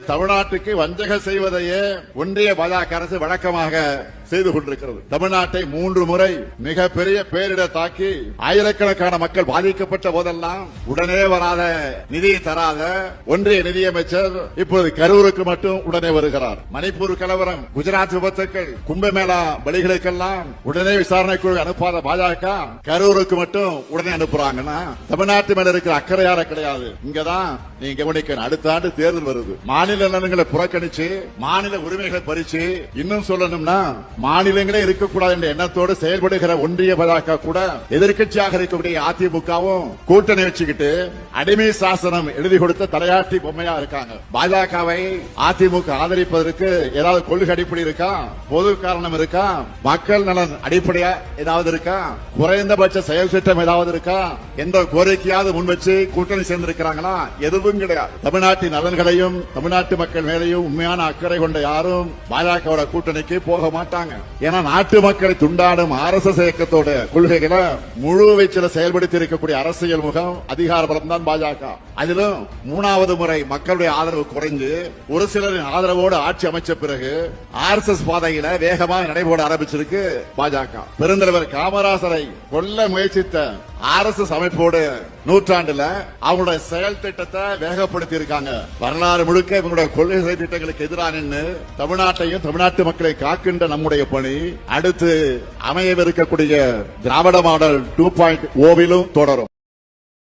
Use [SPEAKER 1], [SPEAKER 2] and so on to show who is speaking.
[SPEAKER 1] தமிழ்நாட்டுக்கு வஞ்சகம் செய்வதையே ஒன்றிய பாஜக அரசு வழக்கமாக செய்து கொண்டிருக்கிறது. தமிழ்நாட்டை 3 முறை மிகப்பெரிய பேரிடர் தாக்கி ஆயிரக்கணக்கான மக்கள் பாதிக்கப்பட்ட போதெல்லாம் உடனே வராத நிதியை தராத ஒன்றிய நிதியமைச்சர் இப்போது கரூருக்கு மட்டும் உடனே வருகிறார். மணிப்பூர் கலவரம், குஜராத் விபத்துக்கள், கும்பமேளா பலிகளுக்கெல்லாம் உடனே விசாரணை குழு அனுப்பாத பாஜக கரூருக்கு மட்டும் உடனே அனுப்புறாங்கன்னா தமிழ்நாட்டு மேல இருக்கிற அக்கறை யார கிடையாது. இங்கதான் நீங்க கவனிக்கணும். அடுத்த ஆண்டு தேர்தல் வருது. மாநில நலன்களை புறக்கணிச்சு மாநில உரிமைகளை பறிச்சு இன்னும் சொல்லணும்னா மாநிலங்களே இருக்கக்கூடாது என்ற எண்ணத்தோடு செயல்படுகிற ஒன்றிய பாஜக கூட எதிர்க்கட்சியாக இருக்கக்கூடிய அதிமுகவும் கூட்டணி வச்சுக்கிட்டு அடிமை சாசனம் எழுதி கொடுத்த தலையாட்டி பொம்மையா இருக்காங்க. பாஜகவை அதிமுக ஆதரிப்பதற்கு ஏதாவது கொள்கை அடிப்படை இருக்கா? பொது காரணம் இருக்கா? மக்கள் நலன் அடிப்படையா ஏதாவது இருக்கா? குறைந்தபட்ச செயல் திட்டம் ஏதாவது இருக்கா? எந்த கோரிக்கையாவது முன் வச்சு கூட்டணி சேர்ந்திருக்கிறாங்களா? எதுவும் கிடையாது. தமிழ்நாட்டின் நலன்களையும் தமிழ்நாட்டு மக்கள் மேலேயும் உண்மையான அக்கறை கொண்ட யாரும் பாஜக கூட்டணிக்கு போக மாட்டாங்க. ஏன்னா நாட்டு மக்களை துண்டாடும் RSS இயக்கத்தோட கொள்கைகளை முழு வீச்சில் செயல்படுத்தி இருக்கக்கூடிய அரசியல் முகம் அதிகார பலம் தான் பாஜக. அதிலும் 3வது முறை மக்களுடைய ஆதரவு குறைந்து ஒரு சிலரின் ஆதரவோடு ஆட்சி அமைச்ச பிறகு RSS பாதையில வேகமாக நடைபோட ஆரம்பிச்சிருக்கு பாஜக. பெருந்தலைவர் காமராசரை கொல்ல முயற்சித்த RSS அமைப்போடு நூற்றாண்டுல அவங்களுடைய செயல் திட்டத்தை வேகப்படுத்தி இருக்காங்க. வரலாறு முழுக்க இவங்களுடைய கொள்கை திட்டங்களுக்கு எதிராக நின்று தமிழ்நாட்டையும் தமிழ்நாட்டு மக்களை காக்கின்ற நம்முடைய பணி அடுத்து அமையவிருக்கக்கூடிய திராவிட மாடல் 2.0 தொடரும்.